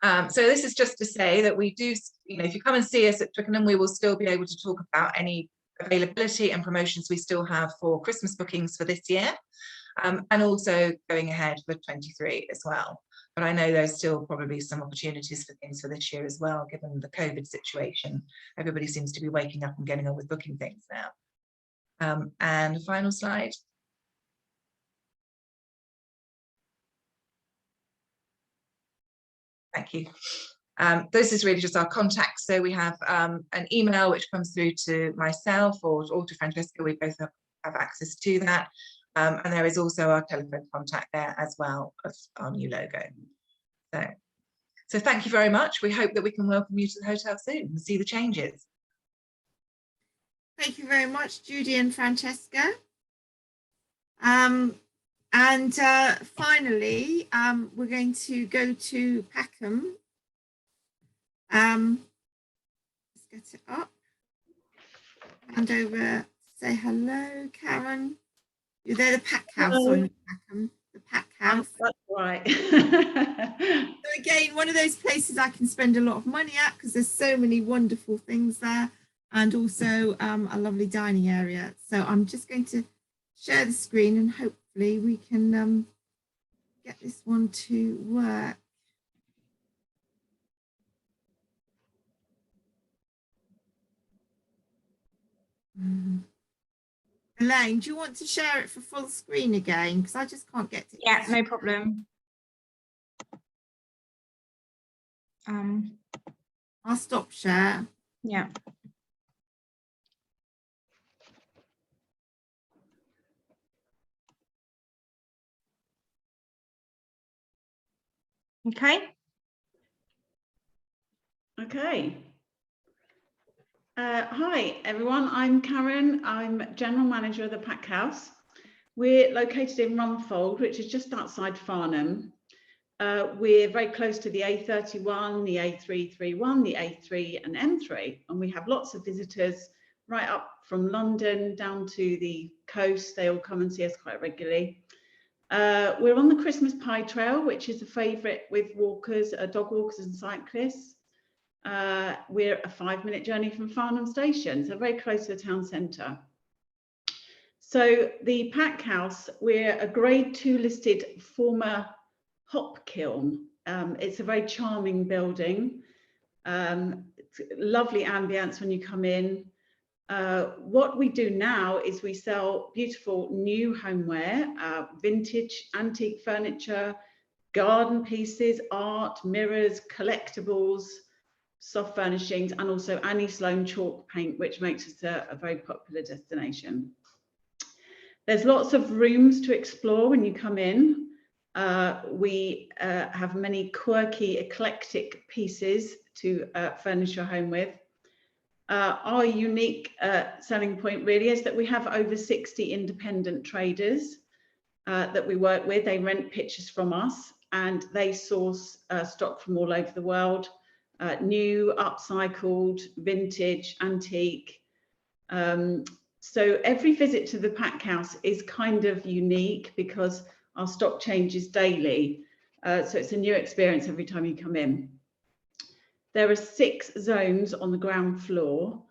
So this is just to say that we do, if you come and see us at Twickenham, we will still be able to talk about any availability and promotions we still have for Christmas bookings for this year, and also going ahead for 23 as well. But I know there's still probably some opportunities for things for this year as well, given the COVID situation. Everybody seems to be waking up and getting on with booking things now. And the final slide. Thank you. This is really just our contacts. So we have an email which comes through to myself or to Francesca. We both have access to that. And there is also our telephone contact there as well as our new logo. So thank you very much. We hope that we can welcome you to the hotel soon and see the changes. Thank you very much, Judy and Francesca. And finally, we're going to go to Peckham. Let's get it up. Hand over, say hello, Karen. You're there, the pack house on Peckham, the pack house. That's right. So again, one of those places I can spend a lot of money at because there's so many wonderful things there, and also a lovely dining area. So I'm just going to share the screen and hopefully we can get this one to work. Elaine, do you want to share it for full screen again? Because I just can't get to it. Yeah, no problem. I'll stop share. Yeah. Okay. Okay. Hi everyone, I'm Karen. I'm General Manager of the Pack House. We're located in Rumfold, which is just outside Farnham. We're very close to the A31, the A331, the A3 and M3, and we have lots of visitors right up from London down to the coast. They all come and see us quite regularly. We're on the Christmas Pie Trail, which is a favourite with walkers, dog walkers and cyclists. We're a 5-minute journey from Farnham station, so very close to the town centre. So the Pack House, we're a grade 2 listed former hop kiln. It's a very charming building. It's lovely ambience when you come in. What we do now is we sell beautiful new homeware, vintage antique furniture, garden pieces, art, mirrors, collectibles, soft furnishings, and also Annie Sloan chalk paint, which makes us a very popular destination. There's lots of rooms to explore when you come in. We have many quirky, eclectic pieces to furnish your home with. Our unique selling point really is that we have over 60 independent traders that we work with. They rent pictures from us and they source stock from all over the world, new, upcycled, vintage, antique. So every visit to the pack house is kind of unique because our stock changes daily. So it's a new experience every time you come in. There are 6 zones on the ground floor,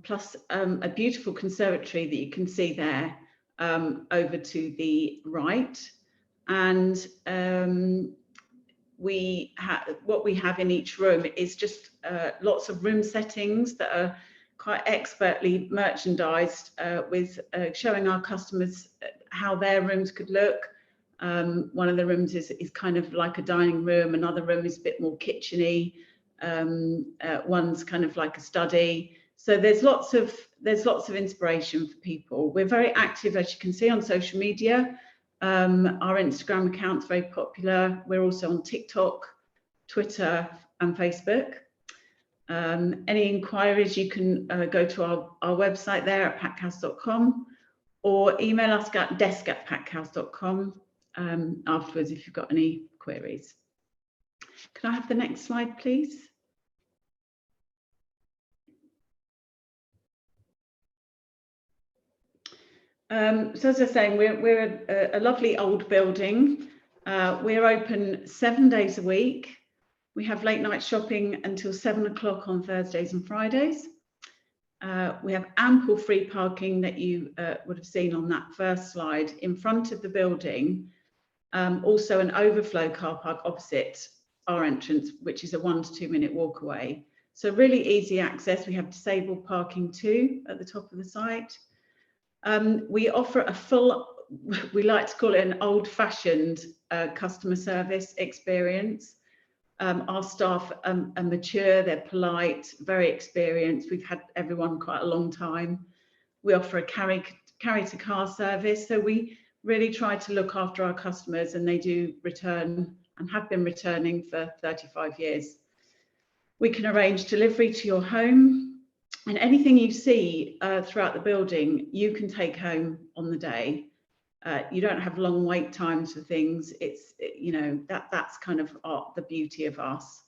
plus a beautiful conservatory that you can see there over to the right. And what we have in each room is just lots of room settings that are quite expertly merchandised with showing our customers how their rooms could look. One of the rooms is kind of like a dining room, another room is a bit more kitcheny, one's kind of like a study. So there's lots of inspiration for people. We're very active, as you can see, on social media. Our Instagram account's very popular. We're also on TikTok, Twitter and Facebook. Any inquiries, you can go to our website there at packhouse.com or email us at desk@packhouse.com afterwards if you've got any queries. Can I have the next slide, please? So as I was saying, we're a lovely old building. We're open 7 days a week. We have late night shopping until 7 o'clock on Thursdays and Fridays. We have ample free parking that you would have seen on that first slide in front of the building. Also an overflow car park opposite our entrance, which is a 1 to 2 minute walk away. So really easy access. We have disabled parking too at the top of the site. We offer a full, we like to call it an old-fashioned customer service experience. Our staff are mature, they're polite, very experienced. We've had everyone quite a long time. We offer a carry-to-car service, so we really try to look after our customers, and they do return and have been returning for 35 years. We can arrange delivery to your home. And anything you see throughout the building, you can take home on the day. You don't have long wait times for things. It's, you know, that's kind of the beauty of us.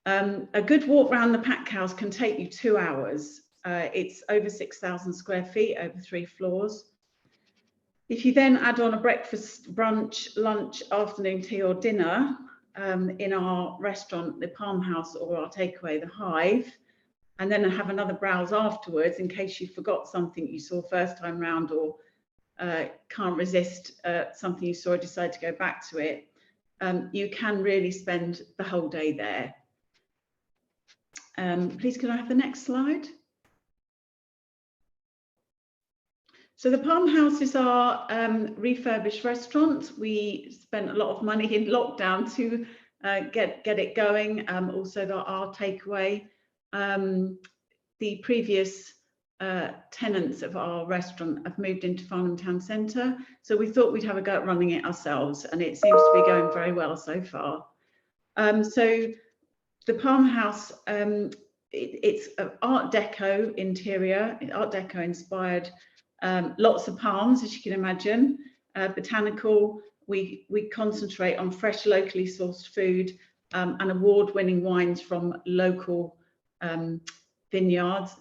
A good walk around the pack house can take you 2 hours. It's over 6,000 square feet, over 3 floors. If you then add on a breakfast, brunch, lunch, afternoon tea or dinner in our restaurant, the Palm House, or our takeaway, the Hive, and then have another browse afterwards in case you forgot something you saw first time round or can't resist something you saw and decide to go back to it, you can really spend the whole day there. Please can I have the next slide? So the Palm House is our refurbished restaurant. We spent a lot of money in lockdown to get it going. Also our takeaway. The previous tenants of our restaurant have moved into Farnham town centre, so we thought we'd have a go at running it ourselves, and it seems to be going very well so far. So the Palm House, it's an Art Deco interior, Art Deco inspired, lots of palms, as you can imagine, botanical. We concentrate on fresh, locally sourced food and award-winning wines from local vineyards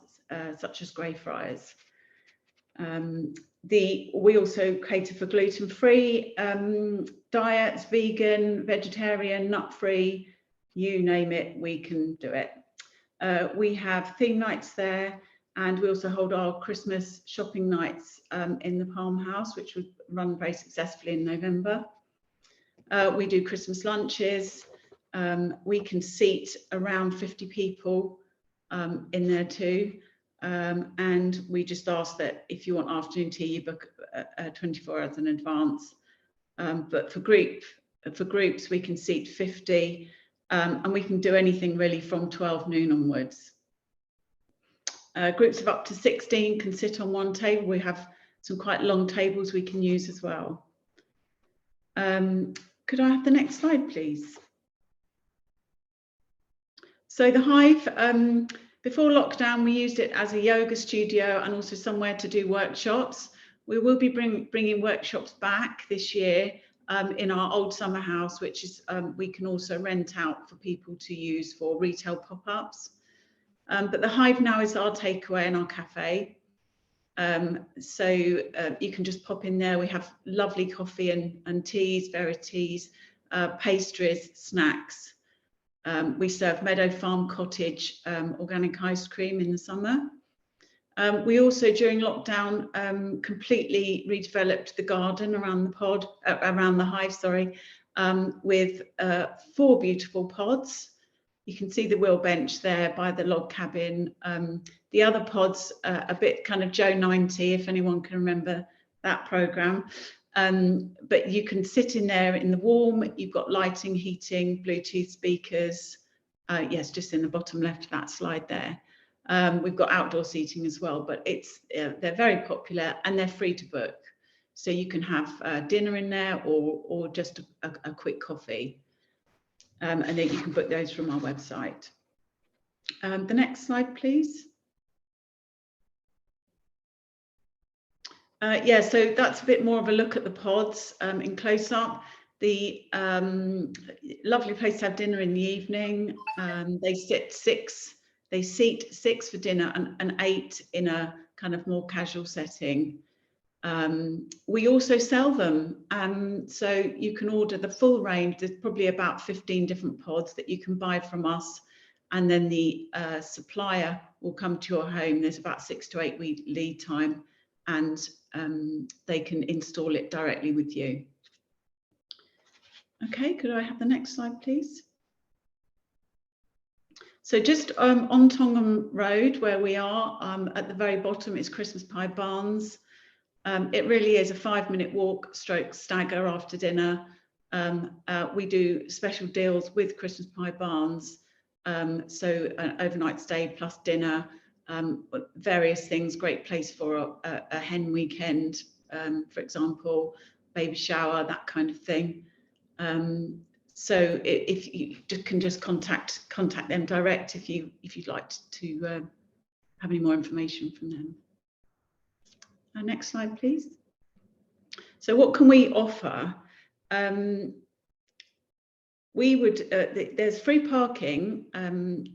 such as Greyfriars. We also cater for gluten-free diets, vegan, vegetarian, nut-free, you name it, we can do it. We have theme nights there, and we also hold our Christmas shopping nights in the Palm House, which would run very successfully in November. We do Christmas lunches. We can seat around 50 people in there too, and we just ask that if you want afternoon tea, you book 24 hours in advance. But for groups, we can seat 50, and we can do anything really from 12 noon onwards. Groups of up to 16 can sit on one table. We have some quite long tables we can use as well. Could I have the next slide, please? So the Hive, before lockdown, we used it as a yoga studio and also somewhere to do workshops. We will be bringing workshops back this year in our old summer house, which is we can also rent out for people to use for retail pop-ups. But the Hive now is our takeaway and our cafe. So you can just pop in there. We have lovely coffee and teas, various teas, pastries, snacks. We serve Meadow Farm Cottage organic ice cream in the summer. We also, during lockdown, completely redeveloped the garden around the Hive, sorry, with 4 beautiful pods. You can see the wheel bench there by the log cabin. The other pods, a bit kind of Joe 90, if anyone can remember that programme. But you can sit in there in the warm. You've got lighting, heating, Bluetooth speakers. Yes, just in the bottom left of that slide there. We've got outdoor seating as well, but they're very popular and they're free to book. So you can have dinner in there or just a quick coffee. And then you can book those from our website. The next slide, please. Yeah, so that's a bit more of a look at the pods in close up. The lovely place to have dinner in the evening. They seat 6 for dinner and 8 in a kind of more casual setting. We also sell them, so you can order the full range. There's probably about 15 different pods that you can buy from us, and then the supplier will come to your home. There's about 6 to 8 week lead time, and they can install it directly with you. Okay, could I have the next slide, please? So just on Tongham Road, where we are, at the very bottom is Christmas Pie Barns. It really is a 5-minute walk stroke stagger after dinner. We do special deals with Christmas Pie Barns. So an overnight stay plus dinner, various things, great place for a hen weekend, for example, baby shower, that kind of thing. So if you can just contact them direct if you'd like to have any more information from them. Next slide, please. So what can we offer? We would, there's free parking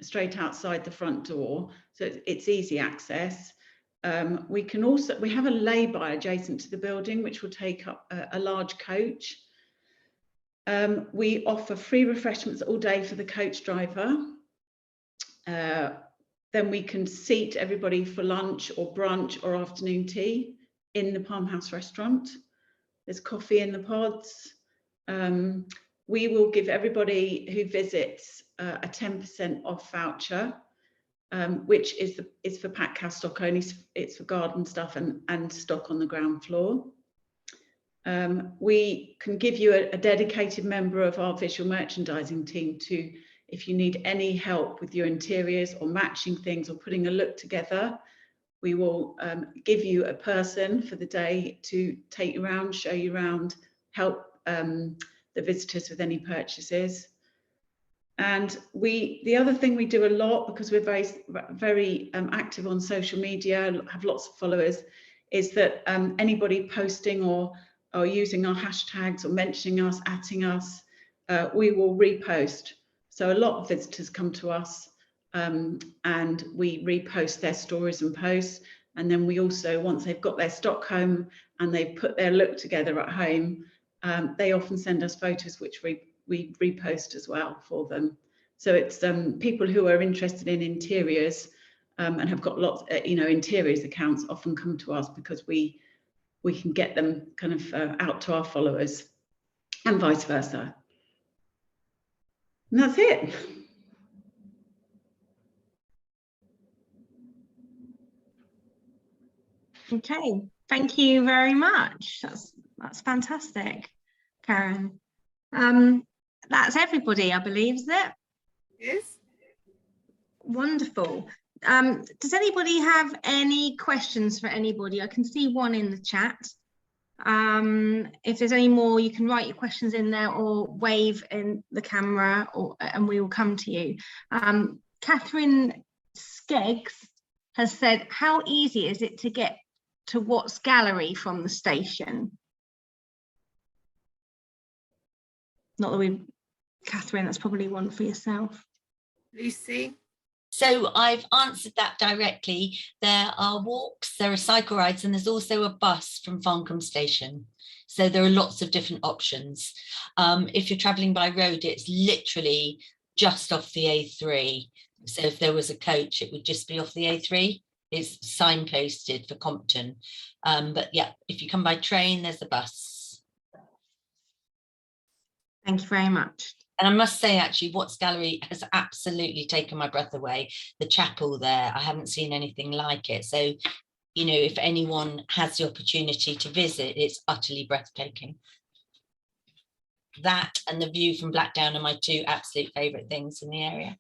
straight outside the front door, so it's easy access. We have a lay-by adjacent to the building, which will take up a large coach. We offer free refreshments all day for the coach driver. Then we can seat everybody for lunch or brunch or afternoon tea in the Palmhouse restaurant. There's coffee in the pods. We will give everybody who visits a 10% off voucher, which is for pack house stock only. It's for garden stuff and stock on the ground floor. We can give you a dedicated member of our visual merchandising team to, if you need any help with your interiors or matching things or putting a look together. We will give you a person for the day to take you around, show you around, help the visitors with any purchases. And the other thing we do a lot, because we're very active on social media, have lots of followers, is that anybody posting or using our hashtags or mentioning us, @ing us, we will repost. So a lot of visitors come to us and we repost their stories and posts. And then we also, once they've got their stock home and they've put their look together at home, they often send us photos which we repost as well for them. So it's people who are interested in interiors and have got lots, interiors accounts often come to us because we can get them kind of out to our followers and vice versa. And that's it. Okay, thank you very much. That's fantastic, Karen. That's everybody, I believe, is it? Yes. Wonderful. Does anybody have any questions for anybody? I can see one in the chat. If there's any more, you can write your questions in there or wave in the camera, and we will come to you. Catherine Skeggs has said, how easy is it to get to Watts Gallery from the station? Not that we, Catherine, that's probably one for yourself. Lucy? So I've answered that directly. There are walks, there are cycle rides, and there's also a bus from Farnham station. So there are lots of different options. If you're traveling by road, it's literally just off the A3. So if there was a coach, it would just be off the A3. It's signposted for Compton. But yeah, if you come by train, there's a bus. Thank you very much. And I must say, actually, Watts Gallery has absolutely taken my breath away. The chapel there, I haven't seen anything like it. So, you know, if anyone has the opportunity to visit, it's utterly breathtaking. That and the view from Blackdown are my two absolute favourite things in the area.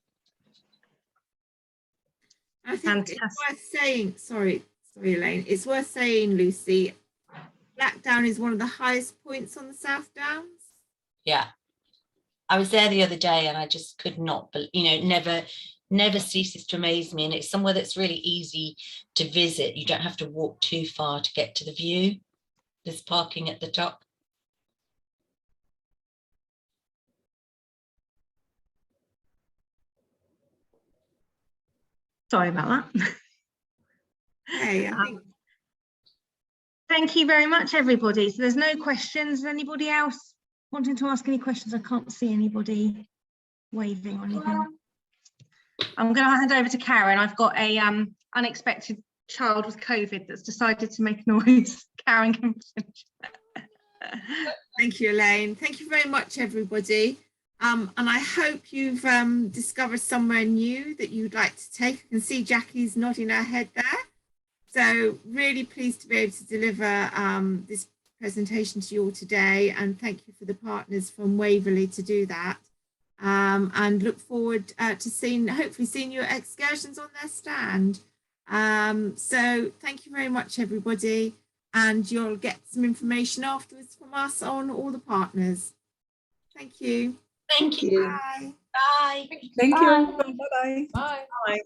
I think it's worth saying, sorry, Elaine, it's worth saying, Lucy, Blackdown is one of the highest points on the South Downs. Yeah, I was there the other day and I just could not, but you know, never ceases to amaze me. And it's somewhere that's really easy to visit. You don't have to walk too far to get to the view. There's parking at the top. Sorry about that. Hey, I think. Thank you very much, everybody. So there's no questions. Is anybody else wanting to ask any questions? I can't see anybody waving or anything. I'm going to hand over to Karen. I've got a unexpected child with COVID that's decided to make noise. Karen can finish. Thank you, Elaine. Thank you very much, everybody. And I hope you've discovered somewhere new that you'd like to take. I can see Jackie's nodding her head there. So really pleased to be able to deliver this presentation to you all today, and thank you for the partners from Waverley to do that, and look forward to hopefully seeing you at excursions on their stand. So thank you very much, everybody, and you'll get some information afterwards from us on all the partners. Thank you. Thank you. Bye. Bye. Thank Bye. you. Bye-bye. Bye. Bye.